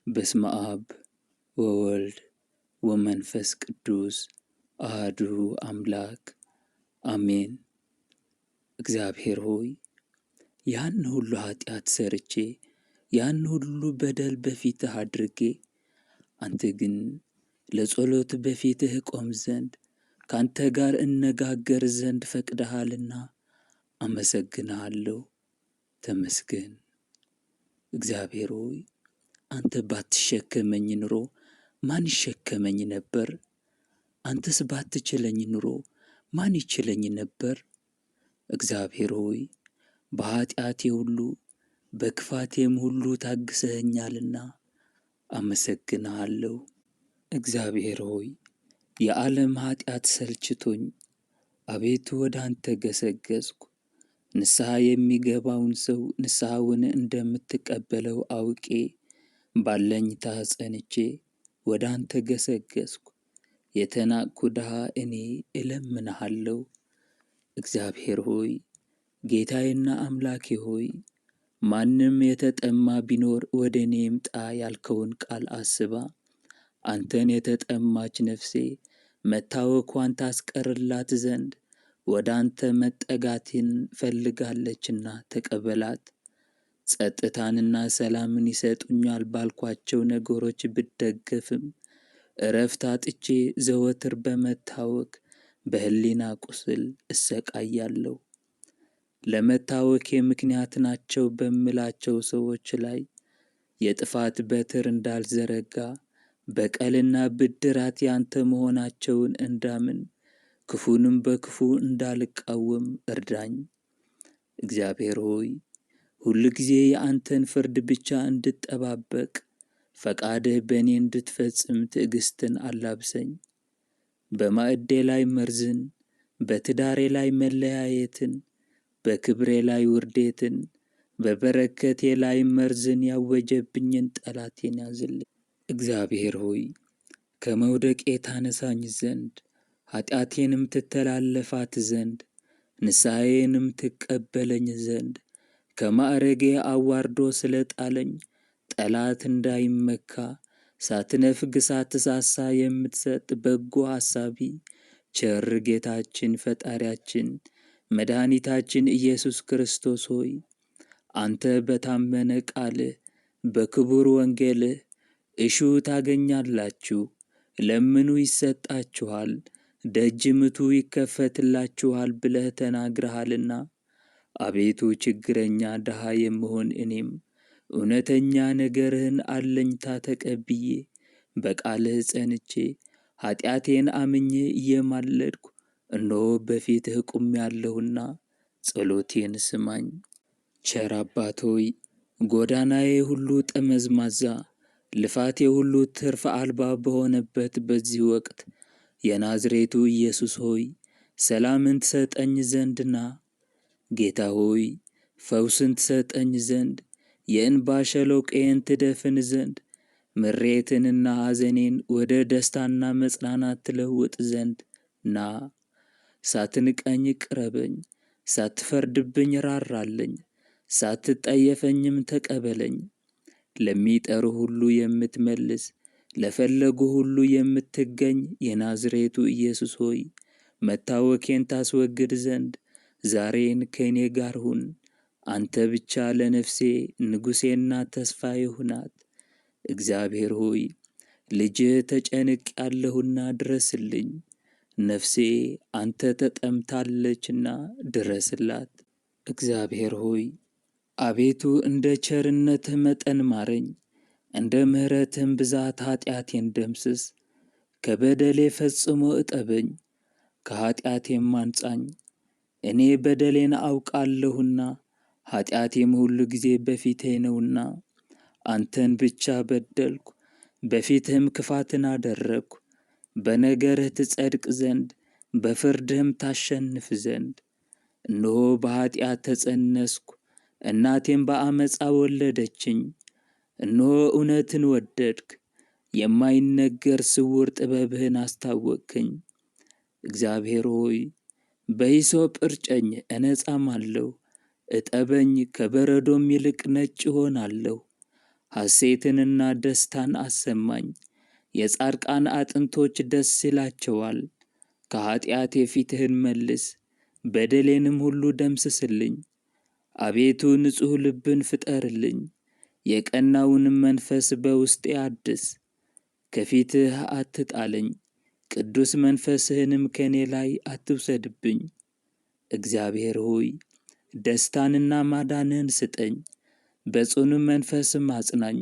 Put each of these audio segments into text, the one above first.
በስመ አብ ወወልድ ወመንፈስ ቅዱስ አሐዱ አምላክ አሜን። እግዚአብሔር ሆይ ያን ሁሉ ኃጢአት ሰርቼ ያን ሁሉ በደል በፊትህ አድርጌ አንተ ግን ለጸሎት በፊትህ ቆም ዘንድ ካንተ ጋር እነጋገር ዘንድ ፈቅደሃልና አመሰግንሃለሁ። ተመስገን። እግዚአብሔር ሆይ አንተ ባትሸከመኝ ኑሮ ማን ይሸከመኝ ነበር? አንተስ ባትችለኝ ኑሮ ማን ይችለኝ ነበር? እግዚአብሔር ሆይ በኃጢአቴ ሁሉ በክፋቴም ሁሉ ታግሰኸኛልና አመሰግንሃለሁ። እግዚአብሔር ሆይ የዓለም ኃጢአት ሰልችቶኝ አቤቱ ወደ አንተ ገሰገስኩ። ንስሐ የሚገባውን ሰው ንስሐውን እንደምትቀበለው አውቄ ባለኝታ ጸንቼ ወደ አንተ ገሰገስኩ። የተናቅሁ ድሃ እኔ እለምንሃለሁ። እግዚአብሔር ሆይ ጌታዬና አምላኬ ሆይ ማንም የተጠማ ቢኖር ወደ እኔ ይምጣ ያልከውን ቃል አስባ አንተን የተጠማች ነፍሴ መታወኳን ታስቀርላት ዘንድ ወደ አንተ መጠጋትን ፈልጋለችና ተቀበላት። ጸጥታንና ሰላምን ይሰጡኛል ባልኳቸው ነገሮች ብደገፍም እረፍት አጥቼ ዘወትር በመታወክ በሕሊና ቁስል እሰቃያለሁ። ለመታወኬ ምክንያት ናቸው በምላቸው ሰዎች ላይ የጥፋት በትር እንዳልዘረጋ በቀልና ብድራት ያንተ መሆናቸውን እንዳምን ክፉንም በክፉ እንዳልቃወም እርዳኝ። እግዚአብሔር ሆይ ሁል ጊዜ የአንተን ፍርድ ብቻ እንድጠባበቅ ፈቃድህ በእኔ እንድትፈጽም ትዕግስትን አላብሰኝ። በማዕዴ ላይ መርዝን፣ በትዳሬ ላይ መለያየትን፣ በክብሬ ላይ ውርዴትን፣ በበረከቴ ላይ መርዝን ያወጀብኝን ጠላቴን ያዝልኝ። እግዚአብሔር ሆይ ከመውደቄ ታነሳኝ ዘንድ ኃጢአቴንም ትተላለፋት ዘንድ ንስሐዬንም ትቀበለኝ ዘንድ ከማዕረጌ አዋርዶ ስለ ጣለኝ ጠላት እንዳይመካ ሳትነፍግ ሳትሳሳ የምትሰጥ በጎ ሐሳቢ ቸር ጌታችን ፈጣሪያችን መድኃኒታችን ኢየሱስ ክርስቶስ ሆይ አንተ በታመነ ቃልህ በክቡር ወንጌልህ እሹ ታገኛላችሁ፣ ለምኑ ይሰጣችኋል፣ ደጅ ምቱ ይከፈትላችኋል ብለህ ተናግረሃልና አቤቱ ችግረኛ ድሃ የምሆን እኔም እውነተኛ ነገርህን አለኝታ ተቀብዬ በቃልህ ጸንቼ ኃጢአቴን አምኜ እየማለድኩ እነሆ በፊትህ ቆሜአለሁና ጸሎቴን ስማኝ። ቸር አባት ሆይ ጎዳናዬ ሁሉ ጠመዝማዛ ልፋቴ ሁሉ ትርፍ አልባ በሆነበት በዚህ ወቅት የናዝሬቱ ኢየሱስ ሆይ ሰላምን ትሰጠኝ ዘንድና ጌታ ሆይ ፈውስን ትሰጠኝ ዘንድ የእንባ ሸለቆዬን ትደፍን ዘንድ ምሬትንና ሐዘኔን ወደ ደስታና መጽናናት ትለውጥ ዘንድ ና። ሳትንቀኝ ቅረበኝ፣ ሳትፈርድብኝ ራራለኝ፣ ሳትጠየፈኝም ተቀበለኝ። ለሚጠሩ ሁሉ የምትመልስ ለፈለጉ ሁሉ የምትገኝ የናዝሬቱ ኢየሱስ ሆይ መታወኬን ታስወግድ ዘንድ ዛሬን ከእኔ ጋር ሁን። አንተ ብቻ ለነፍሴ ንጉሴና ተስፋዬ ሁናት። እግዚአብሔር ሆይ ልጅህ ተጨንቄአለሁና ድረስልኝ። ነፍሴ አንተ ተጠምታለችና ድረስላት። እግዚአብሔር ሆይ አቤቱ እንደ ቸርነትህ መጠን ማረኝ፣ እንደ ምሕረትህም ብዛት ኃጢአቴን ደምስስ። ከበደሌ ፈጽሞ እጠበኝ፣ ከኃጢአቴም አንጻኝ። እኔ በደሌን አውቃለሁና ኃጢአቴም ሁሉ ጊዜ በፊቴ ነውና አንተን ብቻ በደልኩ፣ በፊትህም ክፋትን አደረግኩ። በነገርህ ትጸድቅ ዘንድ በፍርድህም ታሸንፍ ዘንድ እነሆ በኃጢአት ተጸነስኩ፣ እናቴም በአመፃ ወለደችኝ። እነሆ እውነትን ወደድክ፣ የማይነገር ስውር ጥበብህን አስታወቅከኝ። እግዚአብሔር ሆይ በሂሶጵ እርጨኝ እነጻማለሁ፣ እጠበኝ ከበረዶም ይልቅ ነጭ እሆናለሁ። ሐሴትንና ደስታን አሰማኝ። የጻድቃን አጥንቶች ደስ ይላቸዋል። ከኃጢአቴ ፊትህን መልስ፣ በደሌንም ሁሉ ደምስስልኝ። አቤቱ ንጹሕ ልብን ፍጠርልኝ፣ የቀናውንም መንፈስ በውስጤ አድስ። ከፊትህ አትጣለኝ፣ ቅዱስ መንፈስህንም ከኔ ላይ አትውሰድብኝ። እግዚአብሔር ሆይ ደስታንና ማዳንህን ስጠኝ፣ በጽኑ መንፈስም አጽናኝ።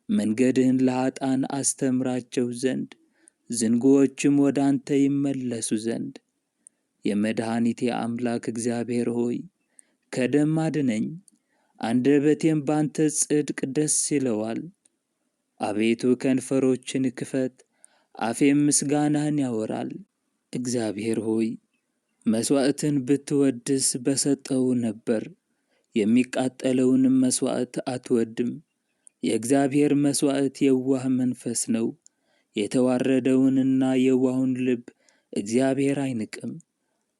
መንገድህን ለኃጥአን አስተምራቸው ዘንድ፣ ዝንጉዎችም ወደ አንተ ይመለሱ ዘንድ። የመድኃኒቴ አምላክ እግዚአብሔር ሆይ ከደም አድነኝ፣ አንደበቴም ባንተ ጽድቅ ደስ ይለዋል። አቤቱ ከንፈሮችን ክፈት፣ አፌም ምስጋናህን ያወራል። እግዚአብሔር ሆይ መሥዋዕትን ብትወድስ በሰጠው ነበር፣ የሚቃጠለውንም መሥዋዕት አትወድም። የእግዚአብሔር መሥዋዕት የዋህ መንፈስ ነው፣ የተዋረደውንና የዋሁን ልብ እግዚአብሔር አይንቅም።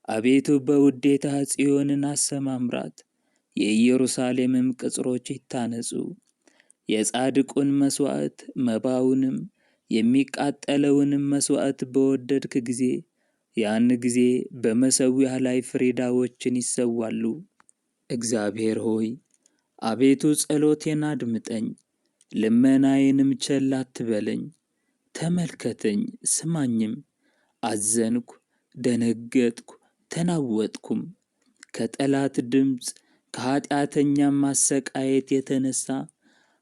አቤቱ በውዴታ ጽዮንን አሰማምራት፣ የኢየሩሳሌምም ቅጽሮች ይታነጹ። የጻድቁን መሥዋዕት መባውንም የሚቃጠለውንም መሥዋዕት በወደድክ ጊዜ፣ ያን ጊዜ በመሠዊያ ላይ ፍሪዳዎችን ይሰዋሉ። እግዚአብሔር ሆይ አቤቱ ጸሎቴን አድምጠኝ፣ ልመናዬንም ቸል አትበለኝ። ተመልከተኝ ስማኝም። አዘንኩ፣ ደነገጥኩ፣ ተናወጥኩም። ከጠላት ድምፅ ከኃጢአተኛም ማሰቃየት የተነሣ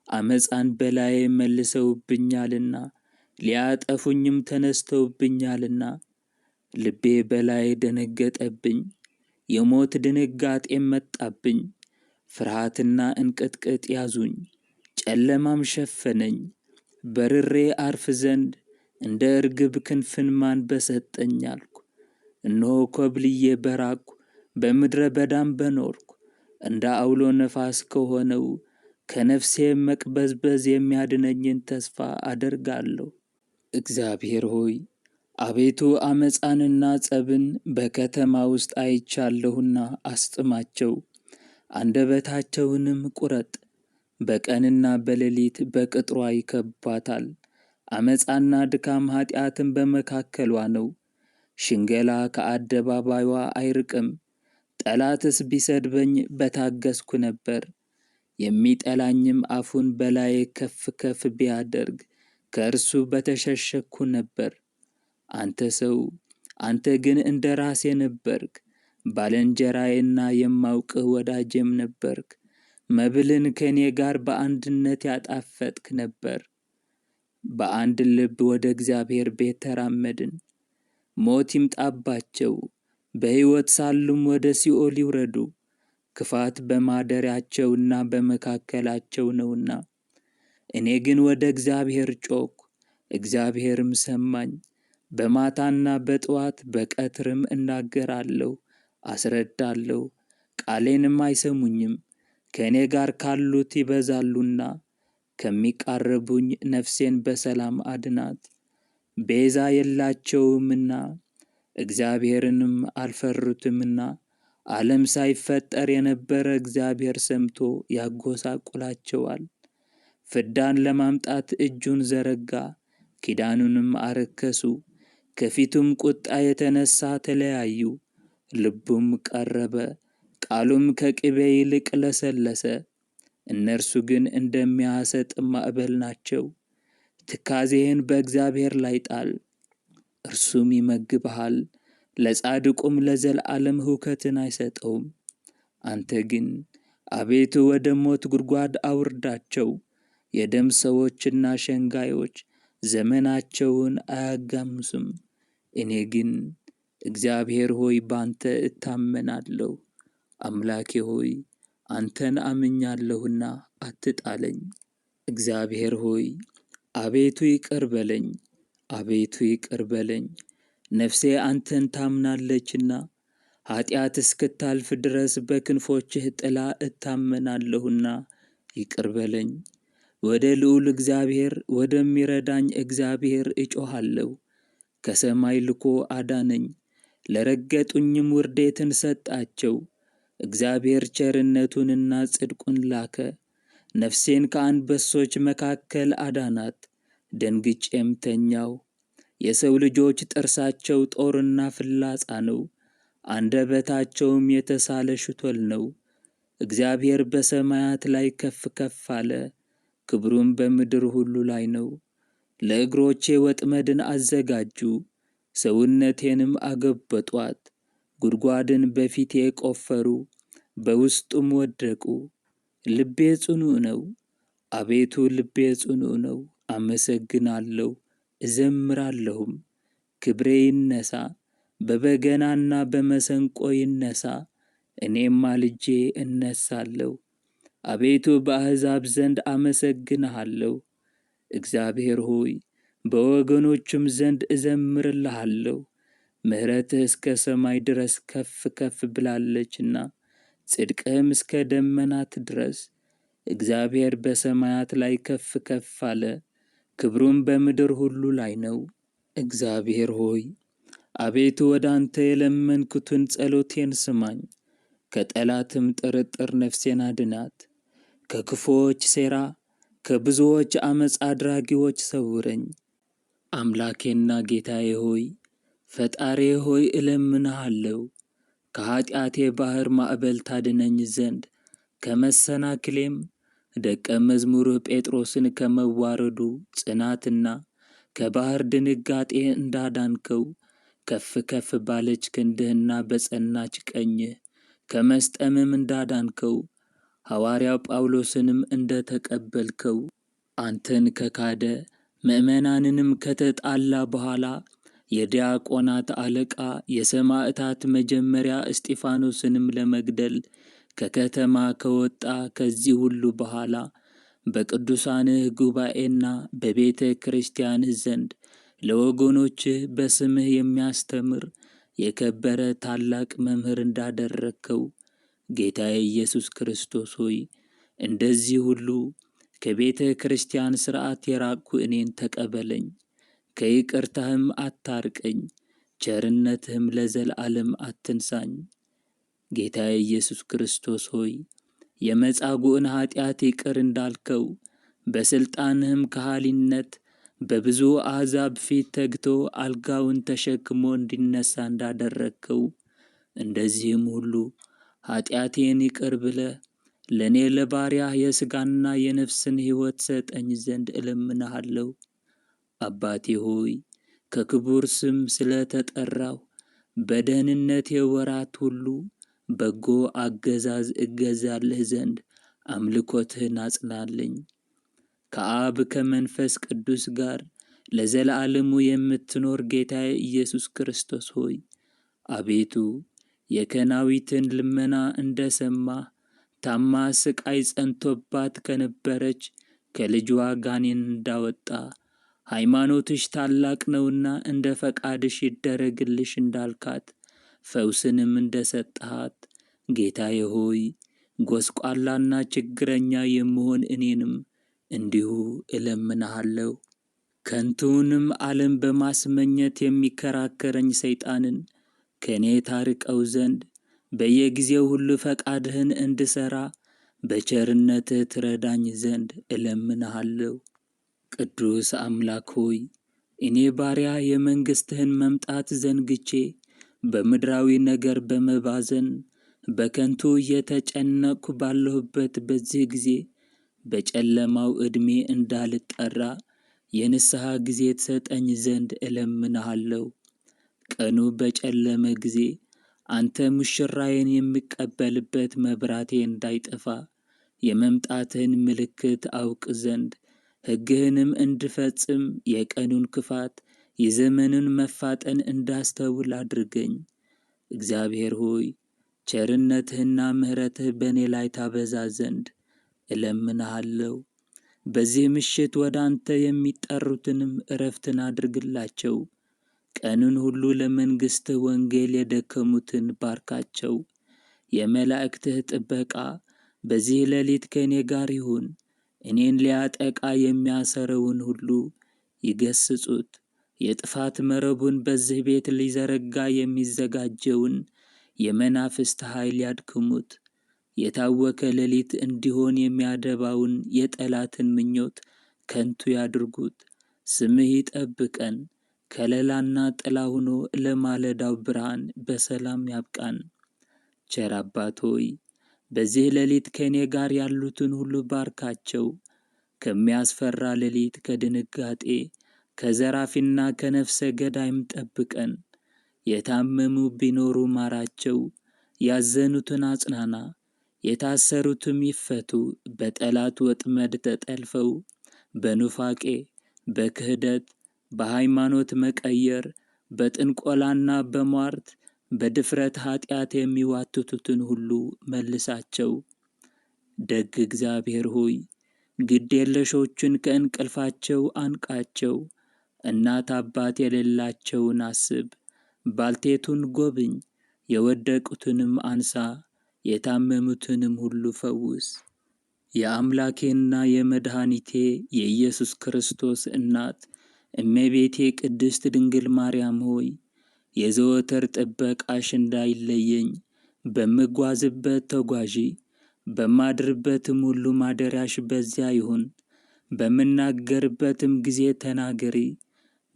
ዓመፃን በላዬ መልሰውብኛልና ሊያጠፉኝም ተነስተውብኛልና። ልቤ በላዬ ደነገጠብኝ፣ የሞት ድንጋጤም መጣብኝ። ፍርሃትና እንቅጥቅጥ ያዙኝ፣ ጨለማም ሸፈነኝ። በርሬ አርፍ ዘንድ እንደ እርግብ ክንፍን ማን በሰጠኝ አልኩ። እነሆ ኮብልዬ በራቅሁ፣ በምድረ በዳም በኖርኩ። እንደ አውሎ ነፋስ ከሆነው ከነፍሴ መቅበዝበዝ የሚያድነኝን ተስፋ አደርጋለሁ። እግዚአብሔር ሆይ አቤቱ ዓመፃንና ጸብን በከተማ ውስጥ አይቻለሁና አስጥማቸው፣ አንደበታቸውንም ቁረጥ። በቀንና በሌሊት በቅጥሯ ይከቧታል። ዓመፃና ድካም ኃጢአትም በመካከሏ ነው። ሽንገላ ከአደባባይዋ አይርቅም። ጠላትስ ቢሰድበኝ በታገስኩ ነበር። የሚጠላኝም አፉን በላዬ ከፍ ከፍ ቢያደርግ ከእርሱ በተሸሸግኩ ነበር። አንተ ሰው፣ አንተ ግን እንደ ራሴ ነበርክ፣ ባልንጀራዬና የማውቅህ ወዳጄም ነበርክ። መብልን ከእኔ ጋር በአንድነት ያጣፈጥክ ነበር። በአንድ ልብ ወደ እግዚአብሔር ቤት ተራመድን። ሞት ይምጣባቸው፣ በሕይወት ሳሉም ወደ ሲኦል ይውረዱ። ክፋት በማደሪያቸውና በመካከላቸው ነውና። እኔ ግን ወደ እግዚአብሔር ጮኽሁ፣ እግዚአብሔርም ሰማኝ። በማታና በጥዋት በቀትርም እናገራለሁ፣ አስረዳለሁ፣ ቃሌንም አይሰሙኝም። ከእኔ ጋር ካሉት ይበዛሉና ከሚቃረቡኝ ነፍሴን በሰላም አድናት። ቤዛ የላቸውምና እግዚአብሔርንም አልፈሩትምና። ዓለም ሳይፈጠር የነበረ እግዚአብሔር ሰምቶ ያጎሳቁላቸዋል። ፍዳን ለማምጣት እጁን ዘረጋ፣ ኪዳኑንም አረከሱ። ከፊቱም ቁጣ የተነሣ ተለያዩ። ልቡም ቀረበ፣ ቃሉም ከቅቤ ይልቅ ለሰለሰ። እነርሱ ግን እንደሚያሰጥም ማዕበል ናቸው። ትካዜህን በእግዚአብሔር ላይ ጣል፣ እርሱም ይመግብሃል። ለጻድቁም ለዘላለም ሁከትን አይሰጠውም። አንተ ግን አቤቱ ወደ ሞት ጉድጓድ አውርዳቸው። የደም ሰዎችና ሸንጋዮች ዘመናቸውን አያጋምሱም። እኔ ግን እግዚአብሔር ሆይ ባንተ እታመናለሁ። አምላኬ ሆይ አንተን አምኛለሁና አትጣለኝ። እግዚአብሔር ሆይ አቤቱ ይቅር በለኝ፣ አቤቱ ይቅር በለኝ። ነፍሴ አንተን ታምናለችና ኃጢአት እስክታልፍ ድረስ በክንፎችህ ጥላ እታመናለሁና ይቅር በለኝ። ወደ ልዑል እግዚአብሔር ወደሚረዳኝ እግዚአብሔር እጮኻለሁ። ከሰማይ ልኮ አዳነኝ፣ ለረገጡኝም ውርዴትን ሰጣቸው። እግዚአብሔር ቸርነቱንና ጽድቁን ላከ፣ ነፍሴን ከአንበሶች መካከል አዳናት፣ ደንግጬም ተኛው። የሰው ልጆች ጥርሳቸው ጦርና ፍላጻ ነው፣ አንደበታቸውም የተሳለ ሽቶል ነው። እግዚአብሔር በሰማያት ላይ ከፍ ከፍ አለ፣ ክብሩም በምድር ሁሉ ላይ ነው። ለእግሮቼ ወጥመድን አዘጋጁ፣ ሰውነቴንም አገበጧት። ጉድጓድን በፊቴ ቆፈሩ፣ በውስጡም ወደቁ። ልቤ ጽኑዕ ነው፣ አቤቱ ልቤ ጽኑዕ ነው። አመሰግናለሁ እዘምራለሁም። ክብሬ ይነሣ፣ በበገናና በመሰንቆ ይነሣ፣ እኔም ማልጄ እነሣለሁ። አቤቱ በአሕዛብ ዘንድ አመሰግንሃለሁ። እግዚአብሔር ሆይ በወገኖችም ዘንድ እዘምርልሃለሁ። ምሕረትህ እስከ ሰማይ ድረስ ከፍ ከፍ ብላለችና ጽድቅህም እስከ ደመናት ድረስ። እግዚአብሔር በሰማያት ላይ ከፍ ከፍ አለ፣ ክብሩም በምድር ሁሉ ላይ ነው። እግዚአብሔር ሆይ አቤቱ ወደ አንተ የለመንኩትን ጸሎቴን ስማኝ። ከጠላትም ጥርጥር ነፍሴን አድናት። ከክፉዎች ሴራ፣ ከብዙዎች ዓመፅ አድራጊዎች ሰውረኝ። አምላኬና ጌታዬ ሆይ ፈጣሪዬ ሆይ እለምንሃለሁ። ከኀጢአቴ ባሕር ማዕበል ታድነኝ ዘንድ ከመሰናክሌም ደቀ መዝሙርህ ጴጥሮስን ከመዋረዱ ጽናትና ከባሕር ድንጋጤ እንዳዳንከው ከፍ ከፍ ባለች ክንድህና በጸናች ቀኝህ ከመስጠምም እንዳዳንከው ሐዋርያው ጳውሎስንም እንደ ተቀበልከው አንተን ከካደ ምእመናንንም ከተጣላ በኋላ የዲያቆናት አለቃ የሰማዕታት መጀመሪያ እስጢፋኖስንም ለመግደል ከከተማ ከወጣ ከዚህ ሁሉ በኋላ በቅዱሳንህ ጉባኤና በቤተ ክርስቲያንህ ዘንድ ለወገኖችህ በስምህ የሚያስተምር የከበረ ታላቅ መምህር እንዳደረግከው ጌታዬ ኢየሱስ ክርስቶስ ሆይ እንደዚህ ሁሉ ከቤተ ክርስቲያን ሥርዓት የራቅሁ እኔን ተቀበለኝ፣ ከይቅርታህም አታርቀኝ፣ ቸርነትህም ለዘለዓለም አትንሳኝ። ጌታዬ ኢየሱስ ክርስቶስ ሆይ የመጻጉዕን ኀጢአት ይቅር እንዳልከው በሥልጣንህም ከሃሊነት በብዙ አሕዛብ ፊት ተግቶ አልጋውን ተሸክሞ እንዲነሣ እንዳደረግከው እንደዚህም ሁሉ ኀጢአቴን ይቅር ብለህ ለእኔ ለባሪያህ የሥጋና የነፍስን ሕይወት ሰጠኝ ዘንድ እለምንሃለሁ። አባቴ ሆይ ከክቡር ስም ስለ ተጠራሁ በደህንነቴ ወራት ሁሉ በጎ አገዛዝ እገዛልህ ዘንድ አምልኮትህን አጽናልኝ። ከአብ ከመንፈስ ቅዱስ ጋር ለዘላለሙ የምትኖር ጌታዬ ኢየሱስ ክርስቶስ ሆይ አቤቱ የከናዊትን ልመና እንደ ሰማህ ታማ ስቃይ ጸንቶባት ከነበረች ከልጅዋ ጋኔን እንዳወጣ ሃይማኖትሽ ታላቅ ነውና እንደ ፈቃድሽ ይደረግልሽ እንዳልካት ፈውስንም እንደ ሰጠሃት ጌታዬ ሆይ ጎስቋላና ችግረኛ የምሆን እኔንም እንዲሁ እለምንሃለሁ። ከንቱውንም ዓለም በማስመኘት የሚከራከረኝ ሰይጣንን ከእኔ ታርቀው ዘንድ በየጊዜው ሁሉ ፈቃድህን እንድሠራ በቸርነትህ ትረዳኝ ዘንድ እለምንሃለሁ። ቅዱስ አምላክ ሆይ እኔ ባሪያ የመንግሥትህን መምጣት ዘንግቼ በምድራዊ ነገር በመባዘን በከንቱ እየተጨነቅሁ ባለሁበት በዚህ ጊዜ በጨለማው ዕድሜ እንዳልጠራ የንስሐ ጊዜ ትሰጠኝ ዘንድ እለምንሃለሁ። ቀኑ በጨለመ ጊዜ አንተ ሙሽራዬን የሚቀበልበት መብራቴ እንዳይጠፋ የመምጣትህን ምልክት አውቅ ዘንድ ሕግህንም እንድፈጽም የቀኑን ክፋት የዘመኑን መፋጠን እንዳስተውል አድርገኝ። እግዚአብሔር ሆይ ቸርነትህና ምሕረትህ በእኔ ላይ ታበዛ ዘንድ እለምንሃለሁ። በዚህ ምሽት ወደ አንተ የሚጠሩትንም ዕረፍትን አድርግላቸው። ቀኑን ሁሉ ለመንግሥትህ ወንጌል የደከሙትን ባርካቸው። የመላእክትህ ጥበቃ በዚህ ሌሊት ከእኔ ጋር ይሁን። እኔን ሊያጠቃ የሚያሰረውን ሁሉ ይገስጹት። የጥፋት መረቡን በዚህ ቤት ሊዘረጋ የሚዘጋጀውን የመናፍስት ኃይል ያድክሙት። የታወከ ሌሊት እንዲሆን የሚያደባውን የጠላትን ምኞት ከንቱ ያድርጉት። ስምህ ይጠብቀን፣ ከለላና ጥላ ሆኖ ለማለዳው ብርሃን በሰላም ያብቃን። ቸር አባት ሆይ በዚህ ሌሊት ከእኔ ጋር ያሉትን ሁሉ ባርካቸው። ከሚያስፈራ ሌሊት፣ ከድንጋጤ፣ ከዘራፊና ከነፍሰ ገዳይም ጠብቀን። የታመሙ ቢኖሩ ማራቸው፣ ያዘኑትን አጽናና፣ የታሰሩትም ይፈቱ። በጠላት ወጥመድ ተጠልፈው በኑፋቄ፣ በክህደት፣ በሃይማኖት መቀየር፣ በጥንቆላና በሟርት፣ በድፍረት ኃጢአት የሚዋትቱትን ሁሉ መልሳቸው። ደግ እግዚአብሔር ሆይ ግድ የለሾችን ከእንቅልፋቸው አንቃቸው። እናት አባት የሌላቸውን አስብ፣ ባልቴቱን ጎብኝ፣ የወደቁትንም አንሳ፣ የታመሙትንም ሁሉ ፈውስ። የአምላኬና የመድኃኒቴ የኢየሱስ ክርስቶስ እናት እመቤቴ ቅድስት ድንግል ማርያም ሆይ የዘወትር ጥበቃሽ እንዳይለየኝ፣ በምጓዝበት ተጓዢ፣ በማድርበትም ሁሉ ማደሪያሽ በዚያ ይሁን። በምናገርበትም ጊዜ ተናገሪ፣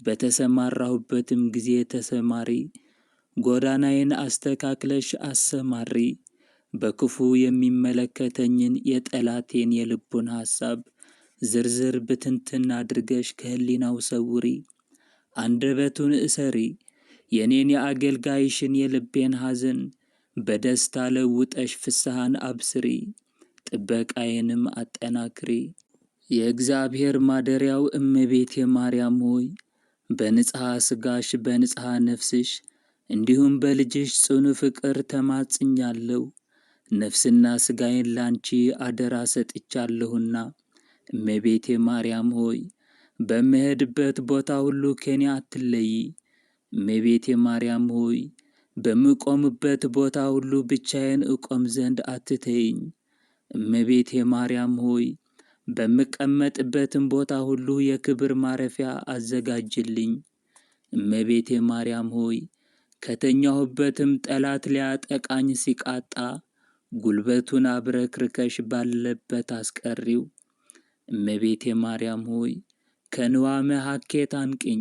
በተሰማራሁበትም ጊዜ ተሰማሪ። ጎዳናዬን አስተካክለሽ አሰማሪ። በክፉ የሚመለከተኝን የጠላቴን የልቡን ሐሳብ ዝርዝር ብትንትን አድርገሽ ከሕሊናው ሰውሪ። አንደበቱን እሰሪ። የኔን የአገልጋይሽን የልቤን ሐዘን በደስታ ለውጠሽ ፍስሐን አብስሪ። ጥበቃዬንም አጠናክሪ። የእግዚአብሔር ማደሪያው እመቤቴ ማርያም ሆይ በንጽሐ ሥጋሽ በንጽሐ ነፍስሽ እንዲሁም በልጅሽ ጽኑ ፍቅር ተማጽኛለሁ። ነፍስና ሥጋዬን ላንቺ አደራ ሰጥቻለሁና እመቤቴ ማርያም ሆይ በምሄድበት ቦታ ሁሉ ከኔ አትለይ። እመቤቴ ማርያም ሆይ በምቆምበት ቦታ ሁሉ ብቻዬን እቆም ዘንድ አትተይኝ። እመቤቴ ማርያም ሆይ በምቀመጥበትም ቦታ ሁሉ የክብር ማረፊያ አዘጋጅልኝ። እመቤቴ ማርያም ሆይ ከተኛሁበትም ጠላት ሊያጠቃኝ ሲቃጣ ጉልበቱን አብረክርከሽ ባለበት አስቀሪው። እመቤቴ ማርያም ሆይ ከንዋመ ሐኬት አንቅኝ፣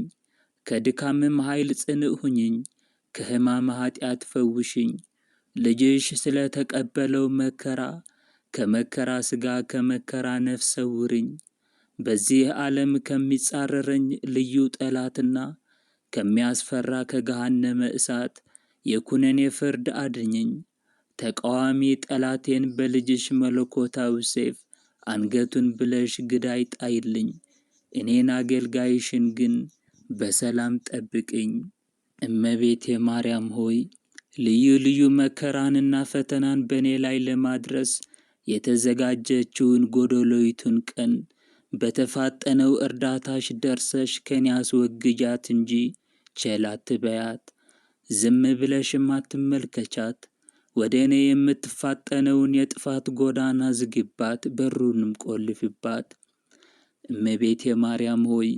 ከድካምም ኃይል ጽንዕ ሁኝኝ፣ ከሕማመ ኃጢአት ፈውሽኝ። ልጅሽ ስለ ተቀበለው መከራ ከመከራ ሥጋ ከመከራ ነፍስ ሰውርኝ። በዚህ ዓለም ከሚጻረረኝ ልዩ ጠላትና ከሚያስፈራ ከገሃነመ እሳት የኩነኔ ፍርድ አድኝኝ። ተቃዋሚ ጠላቴን በልጅሽ መለኮታዊ ሰይፍ አንገቱን ብለሽ ግዳይ ጣይልኝ። እኔን አገልጋይሽን ግን በሰላም ጠብቅኝ። እመቤቴ ማርያም ሆይ ልዩ ልዩ መከራንና ፈተናን በእኔ ላይ ለማድረስ የተዘጋጀችውን ጎደሎይቱን ቀን በተፋጠነው እርዳታሽ ደርሰሽ ከኔ አስወግጃት እንጂ ቸል አትበያት። ዝም ብለሽም አትመልከቻት። ወደ እኔ የምትፋጠነውን የጥፋት ጎዳና ዝግባት፣ በሩንም ቆልፍባት። እመቤቴ ማርያም ሆይ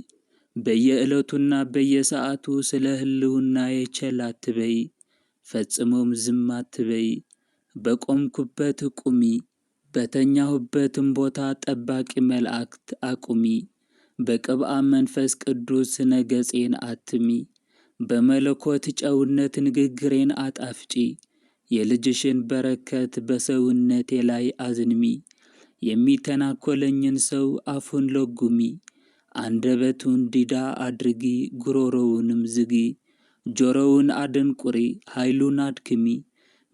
በየዕለቱና በየሰዓቱ ስለ ሕልውናዬ ቸል አትበይ፣ ፈጽሞም ዝም አትበይ። በቆምኩበት ቁሚ፣ በተኛሁበትም ቦታ ጠባቂ መላእክት አቁሚ። በቅብአ መንፈስ ቅዱስ ነገጼን አትሚ። በመለኮት ጨውነት ንግግሬን አጣፍጪ። የልጅሽን በረከት በሰውነቴ ላይ አዝንሚ። የሚተናኮለኝን ሰው አፉን ለጉሚ። አንደበቱን ዲዳ አድርጊ፣ ጉሮሮውንም ዝጊ። ጆሮውን አደንቁሪ፣ ኃይሉን አድክሚ።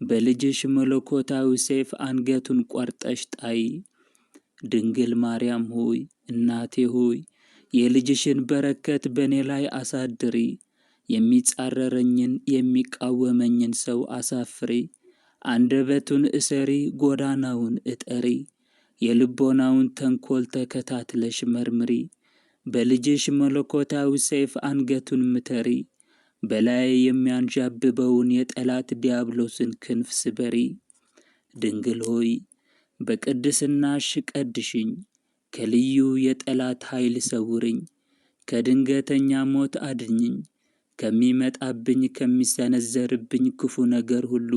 በልጅሽ መለኮታዊ ሰይፍ አንገቱን ቆርጠሽ ጣይ። ድንግል ማርያም ሆይ እናቴ ሆይ የልጅሽን በረከት በእኔ ላይ አሳድሪ። የሚጻረረኝን የሚቃወመኝን ሰው አሳፍሪ። አንደበቱን እሰሪ፣ ጎዳናውን እጠሪ። የልቦናውን ተንኰል ተከታትለሽ መርምሪ። በልጅሽ መለኮታዊ ሰይፍ አንገቱን ምተሪ። በላይ የሚያንዣብበውን የጠላት ዲያብሎስን ክንፍ ስበሪ። ድንግል ሆይ በቅድስናሽ ቀድሽኝ፣ ከልዩ የጠላት ኃይል ሰውርኝ። ከድንገተኛ ሞት አድኝኝ። ከሚመጣብኝ ከሚሰነዘርብኝ ክፉ ነገር ሁሉ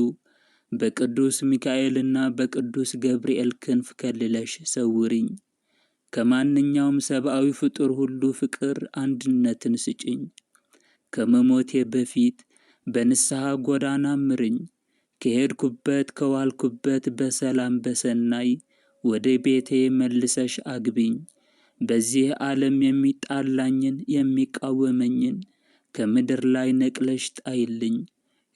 በቅዱስ ሚካኤልና በቅዱስ ገብርኤል ክንፍ ከልለሽ ሰውሪኝ። ከማንኛውም ሰብአዊ ፍጡር ሁሉ ፍቅር አንድነትን ስጭኝ። ከመሞቴ በፊት በንስሐ ጎዳና ምርኝ። ከሄድኩበት ከዋልኩበት በሰላም በሰናይ ወደ ቤቴ መልሰሽ አግቢኝ። በዚህ ዓለም የሚጣላኝን የሚቃወመኝን ከምድር ላይ ነቅለሽ ጣይልኝ።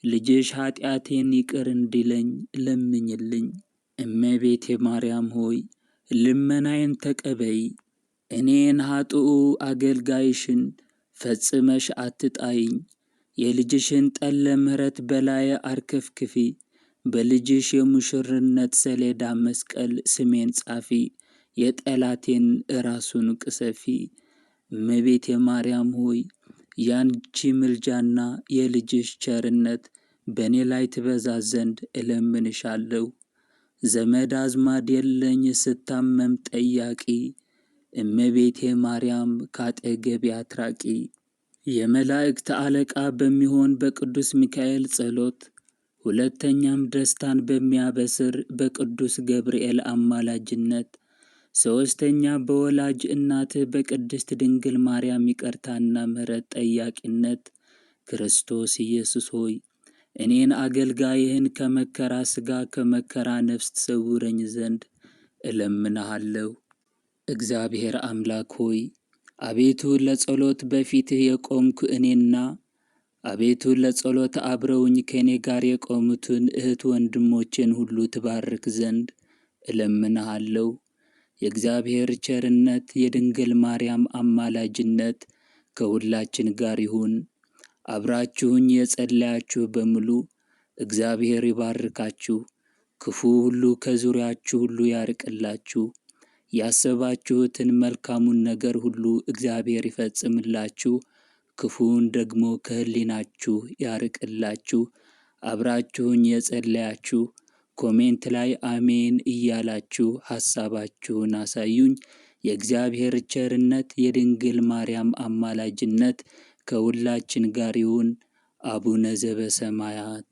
ልጅሽ ኃጢአቴን ይቅር እንዲለኝ ለምኝልኝ። እመቤቴ ማርያም ሆይ ልመናዬን ተቀበይ። እኔን ኃጥኡ አገልጋይሽን ፈጽመሽ አትጣይኝ። የልጅሽን ጠለ ምሕረት በላየ አርከፍክፊ። በልጅሽ የሙሽርነት ሰሌዳ መስቀል ስሜን ጻፊ። የጠላቴን ራሱን ቅሰፊ። እመቤቴ ማርያም ሆይ ያንቺ ምልጃና የልጅሽ ቸርነት በእኔ ላይ ትበዛ ዘንድ እለምንሻለሁ። ዘመድ አዝማድ የለኝ ስታመም ጠያቂ። እመቤቴ ማርያም ካጠገቤ አትራቂ። የመላእክት አለቃ በሚሆን በቅዱስ ሚካኤል ጸሎት፣ ሁለተኛም ደስታን በሚያበስር በቅዱስ ገብርኤል አማላጅነት፣ ሶስተኛ በወላጅ እናትህ በቅድስት ድንግል ማርያም ይቅርታና ምሕረት ጠያቂነት፣ ክርስቶስ ኢየሱስ ሆይ እኔን አገልጋይህን ከመከራ ሥጋ ከመከራ ነፍስ ትሰውረኝ ዘንድ እለምንሃለሁ። እግዚአብሔር አምላክ ሆይ አቤቱ ለጸሎት በፊትህ የቆምኩ እኔና አቤቱ ለጸሎት አብረውኝ ከእኔ ጋር የቆሙትን እህት ወንድሞቼን ሁሉ ትባርክ ዘንድ እለምንሃለሁ። የእግዚአብሔር ቸርነት የድንግል ማርያም አማላጅነት ከሁላችን ጋር ይሁን። አብራችሁኝ የጸለያችሁ በሙሉ እግዚአብሔር ይባርካችሁ፣ ክፉ ሁሉ ከዙሪያችሁ ሁሉ ያርቅላችሁ፣ ያሰባችሁትን መልካሙን ነገር ሁሉ እግዚአብሔር ይፈጽምላችሁ፣ ክፉውን ደግሞ ከህሊናችሁ ያርቅላችሁ። አብራችሁኝ የጸለያችሁ ኮሜንት ላይ አሜን እያላችሁ ሐሳባችሁን አሳዩኝ። የእግዚአብሔር ቸርነት የድንግል ማርያም አማላጅነት ከሁላችን ጋር ይሁን። አቡነ ዘበሰማያት